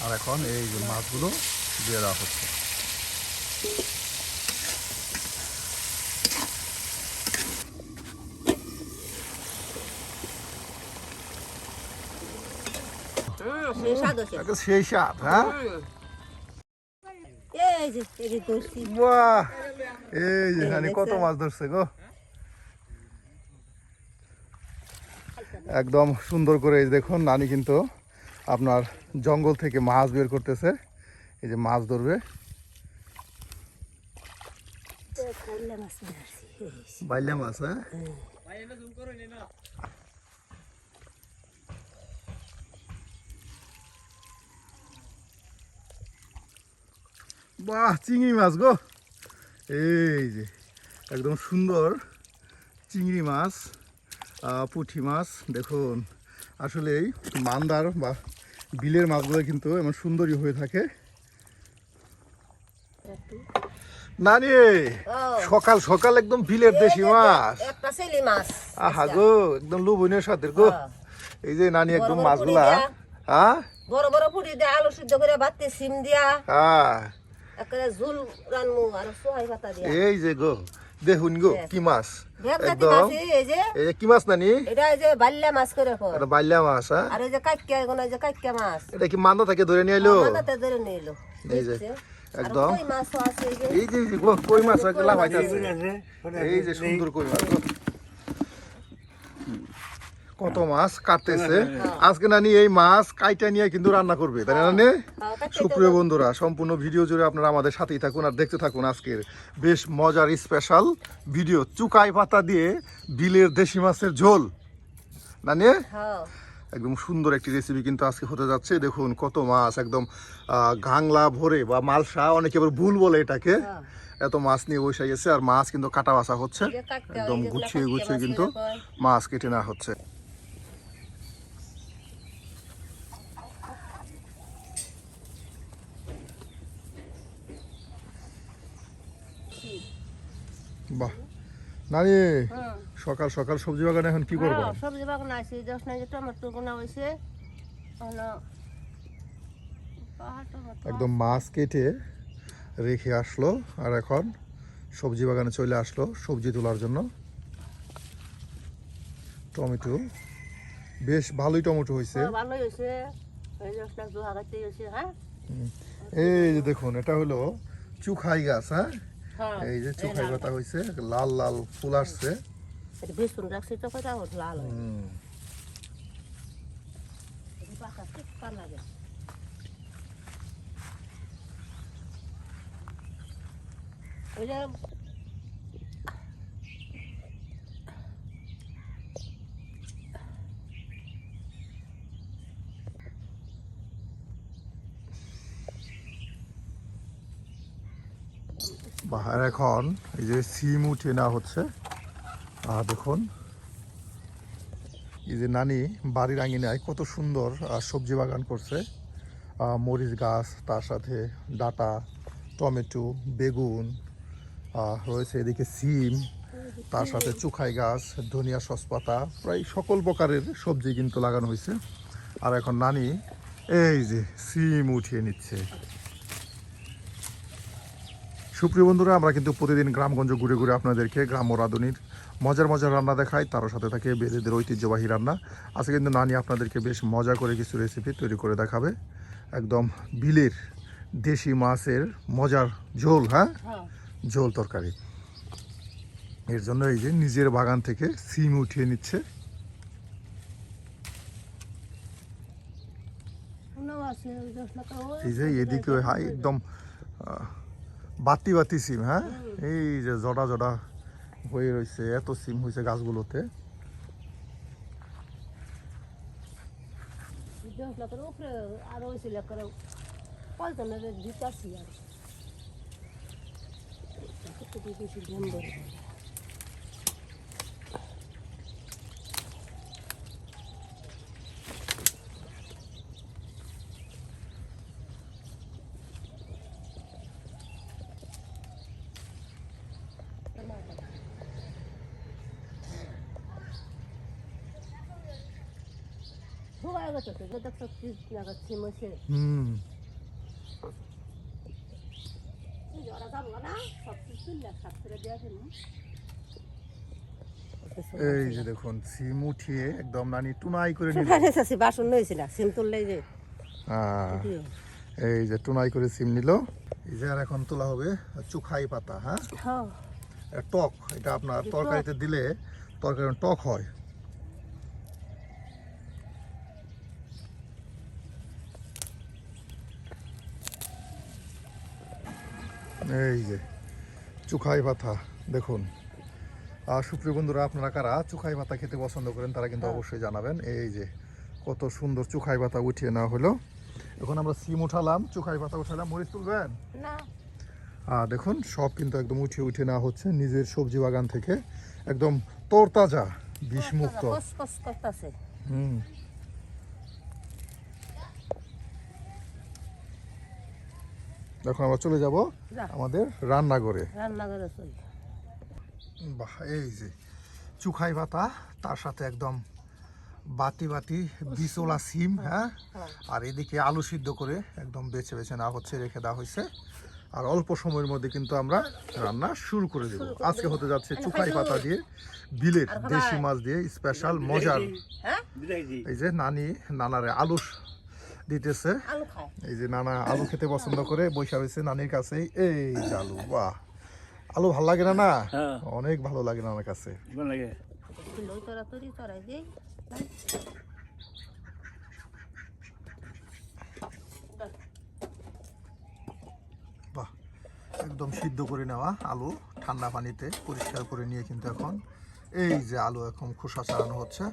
আর এখন এই যে মাছগুলো দিয়ে দেওয়া হচ্ছে। সেই স্বাদ, হ্যাঁ। বাহ, এই যে এখানে কত মাছ ধরছে গো, একদম সুন্দর করে। দেখুন নানি কিন্তু আপনার জঙ্গল থেকে মাছ বের করতেছে, এই যে মাছ ধরবে। বাইলা মাছ, হ্যাঁ। বাহ, চিংড়ি মাছ গো, এই যে একদম সুন্দর চিংড়ি মাছ, পুঁটি মাছ। দেখুন আসলে এই মান্দার বা বিলের মাছগুলো কিন্তু এমন সুন্দরই হয়ে থাকে। নানি সকাল সকাল একদম বিলের দেশি মাছ, আহা গো, একদম লোভনীয় স্বাদের গো। এই যে নানি একদম মাছগুলা, হ্যাঁ, বড় বড় পুরি দিয়ে আলু সিদ্ধ করে ভাতে সিম দিয়া, হ্যাঁ, একেবারে ঝোল রানমু আর সোহাই পাতা দিয়া। এই যে গো দেখুন গো কি মাছ, ভেকজাতি একদম। মাছ এই যে, এই কি মাছ নানি? এটা এই যে বাল্লা মাছ করে কয়। এটা বাইলা মাছ, হ্যাঁ। আর এই যে কাক্কা, এগুলো এই যে কাক্কা মাছ। এটা কি মান্দা থেকে ধরে নিয়ে এলো? মাথাতে ধরে নিয়ে এলো। এই যে আর একদম কই মাছও আছে এই যে। এই যে কই মাছ লাফাইতেছে, এই যে সুন্দর কই মাছ গো। কত মাছ কাটতেছে আজকে নানি। এই মাছ কাইটা নিয়ে কিন্তু রান্না করবে, তাই না নানি? সুপ্রিয় বন্ধুরা, সম্পূর্ণ ভিডিও জুড়ে আপনারা আমাদের সাথেই থাকুন আর দেখতে থাকুন আজকের বেশ মজার স্পেশাল ভিডিও। চুকাই পাতা দিয়ে বিলের দেশি মাছের ঝোল। নানি একদম সুন্দর একটি রেসিপি কিন্তু আজকে হতে যাচ্ছে। দেখুন কত মাছ, একদম গাংলা ভরে বা মালসা, অনেকে আবার ভুল বলে এটাকে। এত মাছ নিয়ে বসে গেছে আর মাছ কিন্তু কাটা বাছা হচ্ছে, একদম গুছিয়ে গুছিয়ে কিন্তু মাছ কেটে নেওয়া হচ্ছে। বাহ নানি, সকাল সকাল সবজি বাগানে এখন কি করবো? সবজি বাগান আছে, জাস্ট না যে টমেটো গোনা হইছে, একদম মাছ কেটে রেখে আসলো আর এখন সবজি বাগানে চলে আসলো সবজি তোলার জন্য। টমেটো বেশ ভালোই টমেটো হয়েছে, ভালোই হয়েছে। এই জাস্ট না জোহা গাইতে হইছে, হ্যাঁ। এই যে দেখুন এটা হলো চুখাই গাছ, হ্যাঁ। এই যে চুখাই পাতা হয়েছে, লাল লাল ফুল আসছে। এটা বেসন রাখছি তো কয়টা লাল হয়। ওই যে বাহার এখন এই যে সিম উঠিয়ে নেওয়া হচ্ছে। আর দেখুন এই যে নানি বাড়ির আঙিনায় কত সুন্দর সবজি বাগান করছে। মরিচ গাছ, তার সাথে ডাঁটা, টমেটো, বেগুন রয়েছে, এদিকে সিম, তার সাথে চুখাই গাছ, ধনিয়া, শসপাতা, প্রায় সকল প্রকারের সবজি কিন্তু লাগানো হয়েছে। আর এখন নানি এই যে সিম উঠিয়ে নিচ্ছে। সুপ্রিয় বন্ধুরা, আমরা কিন্তু প্রতিদিন গ্রামগঞ্জ ঘুরে ঘুরে আপনাদেরকে গ্রাম্য রাঁধুনির মজার মজার রান্না দেখাই, তারও সাথে থাকে বেদেদের ঐতিহ্যবাহী রান্না। আজকে কিন্তু নানি আপনাদেরকে বেশ মজা করে কিছু রেসিপি তৈরি করে দেখাবে। একদম বিলের দেশি মাছের মজার ঝোল, হ্যাঁ, ঝোল তরকারি। এর জন্য এই যে নিজের বাগান থেকে সিম উঠিয়ে নিচ্ছে। এই যে এদিকে একদম বাতি বাতি সিম, হ্যাঁ, এই যে জড়া জড়া হয়ে রয়েছে, এত সিম হয়েছে গাছগুলোতে। আরো হয়েছিল পল্টনের দিতাছি আর গেছে তো দেখছো কি লাগাচ্ছি মশে হুম ওরা যাবো না সব কিছু লেখা করে দেওয়া ছিল এই যে দেখুন সিম উঠিয়ে একদম নানি টুনাই করে নিল সেখানে বাসন নইছিল সিম তুললেই যে এই যে টুনাই করে সিম নিল এই যে আর এখন তোলা হবে চুখাই পাতা হ্যাঁ হ্যাঁ টক এটা আপনার তরকারিতে দিলে তরকারি টক হয় এই যে চুখাই পাতা দেখুন আর সুপ্রিয় বন্ধুরা আপনারা কারা চুখাই পাতা খেতে পছন্দ করেন তারা কিন্তু অবশ্যই জানাবেন এই যে কত সুন্দর চুখাই পাতা উঠিয়ে নেওয়া হলো এখন আমরা সিম উঠালাম চুখাই পাতা উঠালাম মরিচ তুলবেন না দেখুন সব কিন্তু একদম উঠিয়ে নেওয়া হচ্ছে নিজের সবজি বাগান থেকে একদম তরতাজা বিষমুক্ত কস করতেছে হুম এখন আমরা চলে যাব আমাদের রান্নাঘরে চল বাহ এই যে চুখাই পাতা তার সাথে একদম বাটি বাটি বিচোলা সিম হ্যাঁ আর এদিকে আলু সিদ্ধ করে একদম বেছে বেছে নেওয়া হচ্ছে রেখে দেওয়া হয়েছে আর অল্প সময়ের মধ্যে কিন্তু আমরা রান্না শুরু করে দেব আজকে হতে যাচ্ছে চুখাই পাতা দিয়ে বিলের দেশি মাছ দিয়ে স্পেশাল মজার এই যে নানারে আলু দিতেছে এই যে নানা আলু খেতে পছন্দ করে বৈশা হয়েছে নানির কাছে এই যে আলু বাহ আলু ভালো লাগে না না অনেক ভালো লাগে নানার কাছে বাহ একদম সিদ্ধ করে নেওয়া আলু ঠান্ডা পানিতে পরিষ্কার করে নিয়ে কিন্তু এখন এই যে আলু এখন খোসা ছাড়ানো হচ্ছে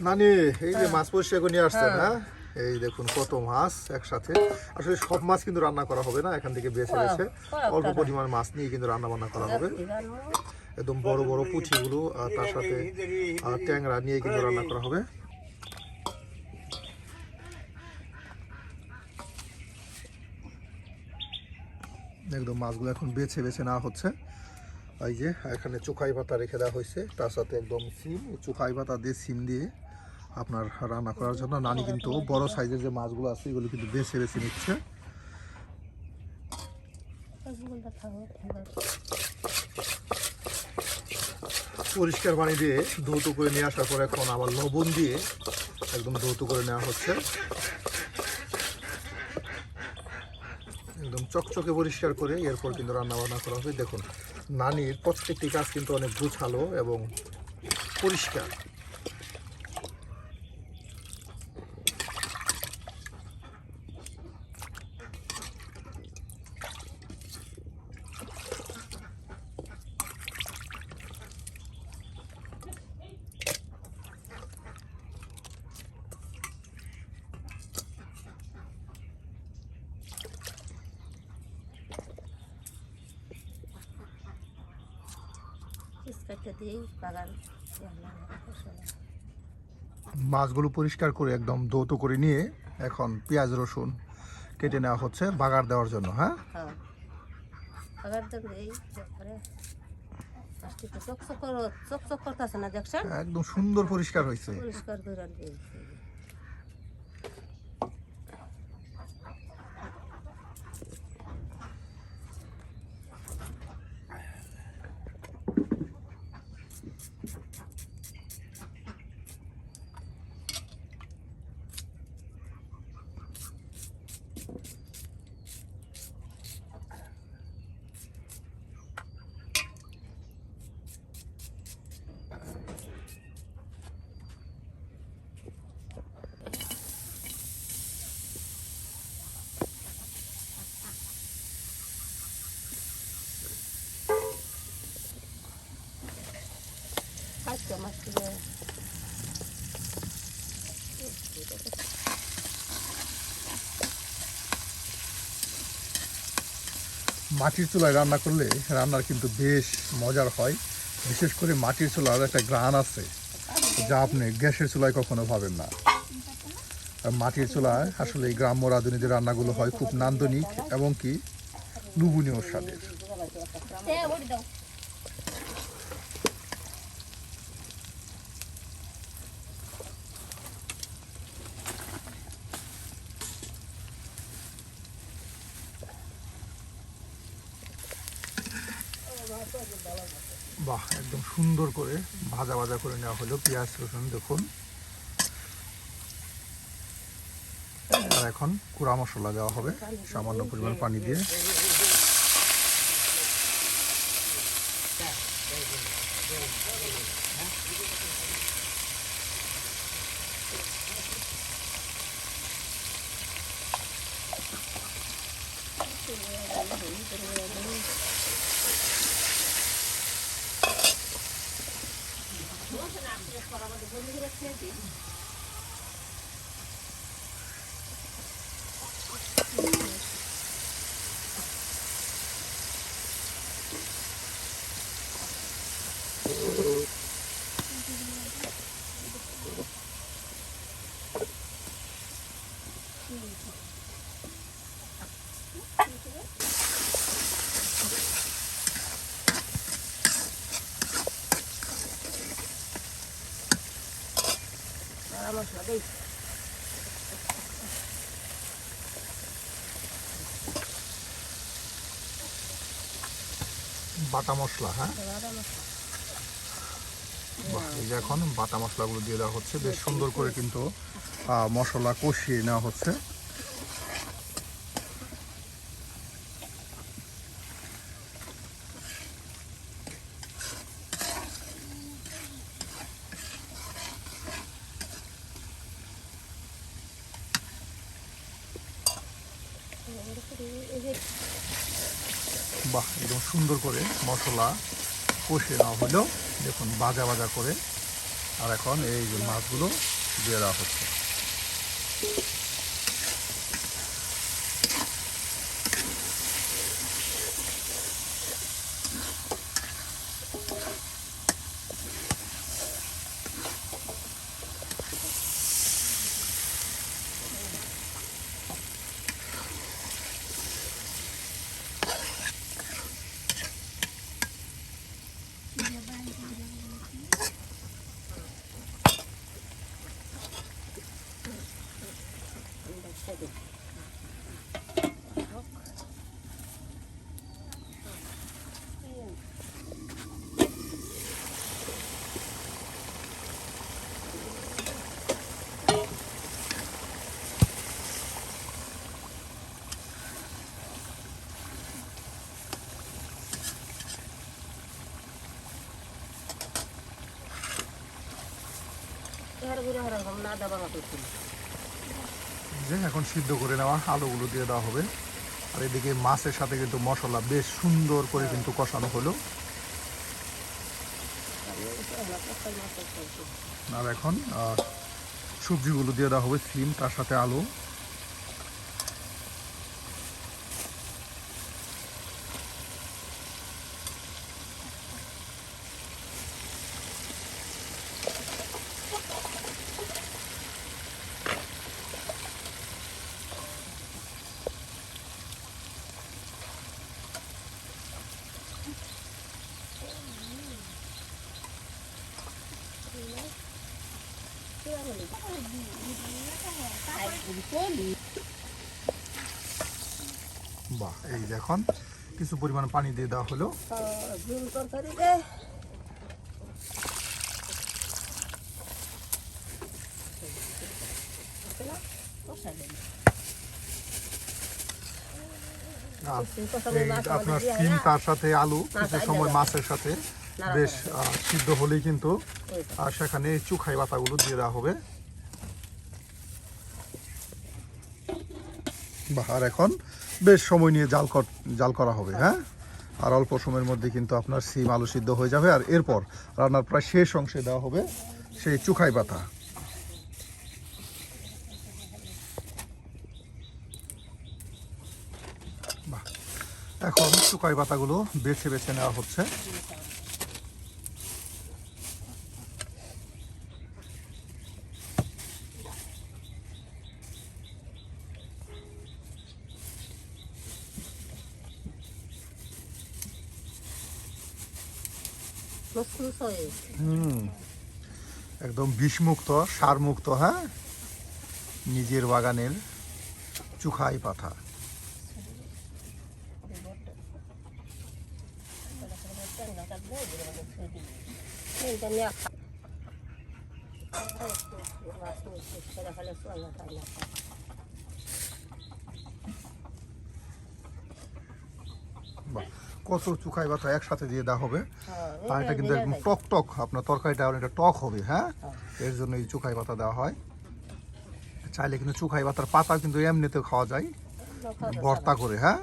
নানি এই যে মাছ পরিষ্কার করে নিয়ে আসছেন হ্যাঁ এই দেখুন কত মাছ একসাথে আসলে সব মাছ কিন্তু রান্না করা হবে না এখান থেকে বেছে বেছে অল্প পরিমাণ মাছ নিয়ে কিন্তু রান্না বান্না করা হবে একদম বড় বড় পুঁঠিগুলো তার সাথে ট্যাংরা নিয়ে কিন্তু রান্না করা হবে একদম মাছগুলো এখন বেছে বেছে নেওয়া হচ্ছে এই যে এখানে চুখাই পাতা রেখে দেওয়া হয়েছে তার সাথে একদম সিম চুখাই পাতা দিয়ে সিম দিয়ে আপনার রান্না করার জন্য নানি কিন্তু বড় সাইজের যে মাছগুলো আছে এগুলো কিন্তু বেছে বেছে নিচ্ছে পরিষ্কার পানি দিয়ে ধৌত করে নিয়ে আসার পর এখন আবার লবণ দিয়ে একদম ধৌত করে নেওয়া হচ্ছে একদম চকচকে পরিষ্কার করে এরপর কিন্তু রান্না বান্না করা হবে দেখুন নানির প্রত্যেকটি কাজ কিন্তু অনেক গুছালো এবং পরিষ্কার মাছগুলো পরিষ্কার করে একদম ধৌত করে নিয়ে এখন পেঁয়াজ রসুন কেটে নেওয়া হচ্ছে বাগার দেওয়ার জন্য হ্যাঁ একদম সুন্দর পরিষ্কার হয়েছে মাটির চুলায় রান্না করলে রান্নার কিন্তু বেশ মজার হয় বিশেষ করে মাটির চুলার একটা ঘ্রাণ আছে যা আপনি গ্যাসের চুলায় কখনো পাবেন না মাটির চুলায় আসলে এই গ্রাম্য রাঁধুনি যে রান্নাগুলো হয় খুব নান্দনিক এবং কি লোভনীয় স্বাদের বাহ, একদম সুন্দর করে ভাজা ভাজা করে নেওয়া হলো পেঁয়াজ রসুন, দেখুন। আর এখন গুঁড়া মশলা দেওয়া হবে সামান্য পরিমাণ পানি দিয়ে। মশলা দিই। বাটা মশলা, হ্যাঁ, এই যে এখন বাটা মশলাগুলো দিয়ে দেওয়া হচ্ছে। বেশ সুন্দর করে কিন্তু মশলা কষিয়ে নেওয়া হচ্ছে। বাহ, একদম সুন্দর করে মশলা কষিয়ে নেওয়া হলো, দেখুন, ভাজা ভাজা করে। আর এখন এই যে মাছগুলো দিয়ে দেওয়া হচ্ছে। যে এখন সিদ্ধ করে নেওয়া আলুগুলো দিয়ে দেওয়া হবে। আর এদিকে মাছের সাথে কিন্তু মশলা বেশ সুন্দর করে কিন্তু কষানো হলো। আর এখন সবজিগুলো দিয়ে দেওয়া হবে, সিম, তার সাথে আলু। বাহ, এই যে এখন কিছু পরিমাণ পানি দিয়ে দেওয়া হলো। আপনার সিম তার সাথে আলু কিছু সময় মাছের সাথে বেশ সিদ্ধ হলেই কিন্তু সেখানে চুখাই পাতাগুলো দিয়ে দেওয়া হবে। বাহ, আর এখন বেশ সময় নিয়ে জাল করা হবে, হ্যাঁ। আর অল্প সময়ের মধ্যে কিন্তু আপনার সিম আলু সিদ্ধ হয়ে যাবে। আর এরপর রান্নার প্রায় শেষ অংশে দেওয়া হবে সেই চুখাই পাতা। বাহ, এখন চুখাই পাতাগুলো বেছে বেছে নেওয়া হচ্ছে। একদম বিষমুক্ত, সারমুক্ত, হ্যাঁ, নিজের বাগানের চুখাই পাতা। এইটা নিয়ে মাছ সেটা ফেলে সোয়া তাই না বাহ, কত চুখাই বাতা একসাথে দিয়ে দেওয়া হবে। হ্যাঁ আর এটা কিন্তু একদম টক টক, আপনার তরকারিটা অনেকটা টক হবে। হ্যাঁ, হ্যাঁ। এর জন্য এই চুখাই পাতা দেওয়া হয়। চাইলে কিন্তু চুখাই পাতার পাতা কিন্তু এমনিতেও খাওয়া যায় ভর্তা করে। হ্যাঁ,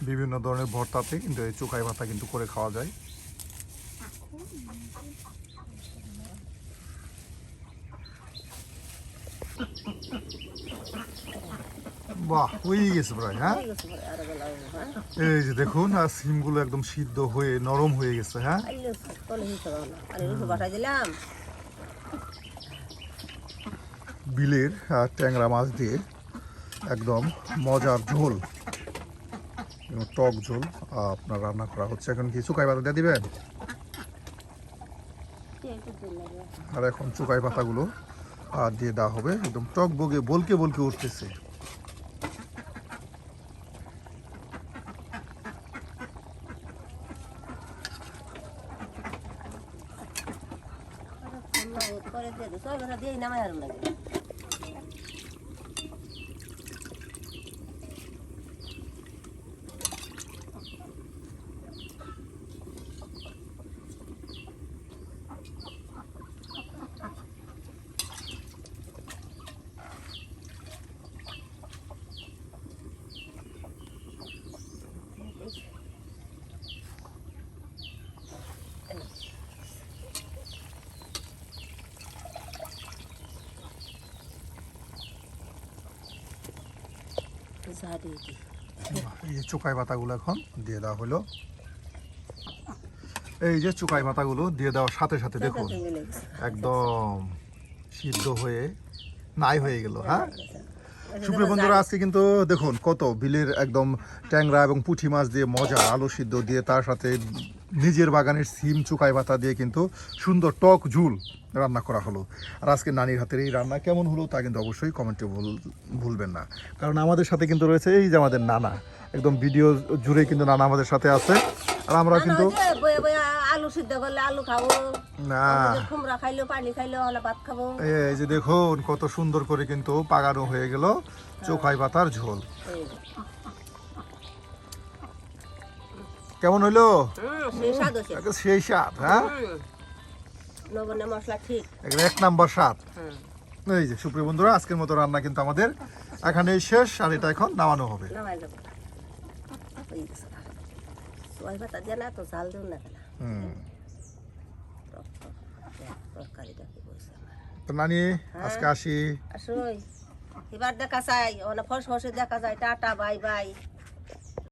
বিভিন্ন ধরনের ভর্তাতে কিন্তু এই চুখাই পাতা কিন্তু করে খাওয়া যায়। বাহ, হয়ে গেছে প্রায়। হ্যাঁ, এই যে দেখুন, আর সিমগুলো একদম সিদ্ধ হয়ে নরম হয়ে গেছে। হ্যাঁ, দিলাম বিলের ট্যাংরা মাছ দিয়ে একদম মজার ঝোল, এবং টক ঝোল আপনার রান্না করা হচ্ছে। এখন কি চুকাই পাতা দিয়ে দিবেন? আর এখন চুকাই পাতাগুলো দিয়ে দেওয়া হবে। একদম টক বগে বলকে বলকে উঠতেছে। দিয়ে নামাই আর লাগে এই যে চুকাই পাতাগুলো এখন দিয়ে দেওয়া হলো। এই যে চুকাই পাতাগুলো দিয়ে দেওয়ার সাথে সাথে দেখুন একদম সিদ্ধ হয়ে নাই হয়ে গেল। হ্যাঁ, সুপ্রিয় বন্ধুরা, আজকে কিন্তু দেখুন কত বিলের একদম ট্যাংরা এবং পুঁটি মাছ দিয়ে মজা, আলু সিদ্ধ দিয়ে, তার সাথে নিজের বাগানের সিম চুকাই পাতা দিয়ে কিন্তু সুন্দর টক ঝুল রান্না করা হলো। আর আজকে নানির হাতের এই রান্না কেমন হলো তা কিন্তু অবশ্যই কমেন্টে ভুলবেন না। কারণ আমাদের সাথে কিন্তু রয়েছে এই যে আমাদের নানা, একদম ভিডিও জুড়ে কিন্তু নানা আমাদের সাথে আছে। আর আমরা কিন্তু আলু সিদ্ধ করলে আলু খাবো না, কুমড়া খাইলো পানি খাইলো হলে ভাত খাবো। এই যে দেখুন কত সুন্দর করে কিন্তু পাকানো হয়ে গেল চোখাই পাতার ঝোল। কেমন হইলো? সেই স্বাদ। হ্যাঁ, লবণের মশলা ঠিক, এক নাম্বার স্বাদ। এই যে সুপ্রিয় বন্ধুরা, আজকের মতো রান্না কিন্তু আমাদের এখানেই শেষ, আর এটা এখন নামানো হবে। নামাই যাবো সোয়া পাতা দিয়ে না তো ঝাল দেব না তরকারিটা কি বলছে তো নানি আজকে আসি। আসোই এবার দেখা যায় ফস ফসে দেখা যায়। Tata, bye bye.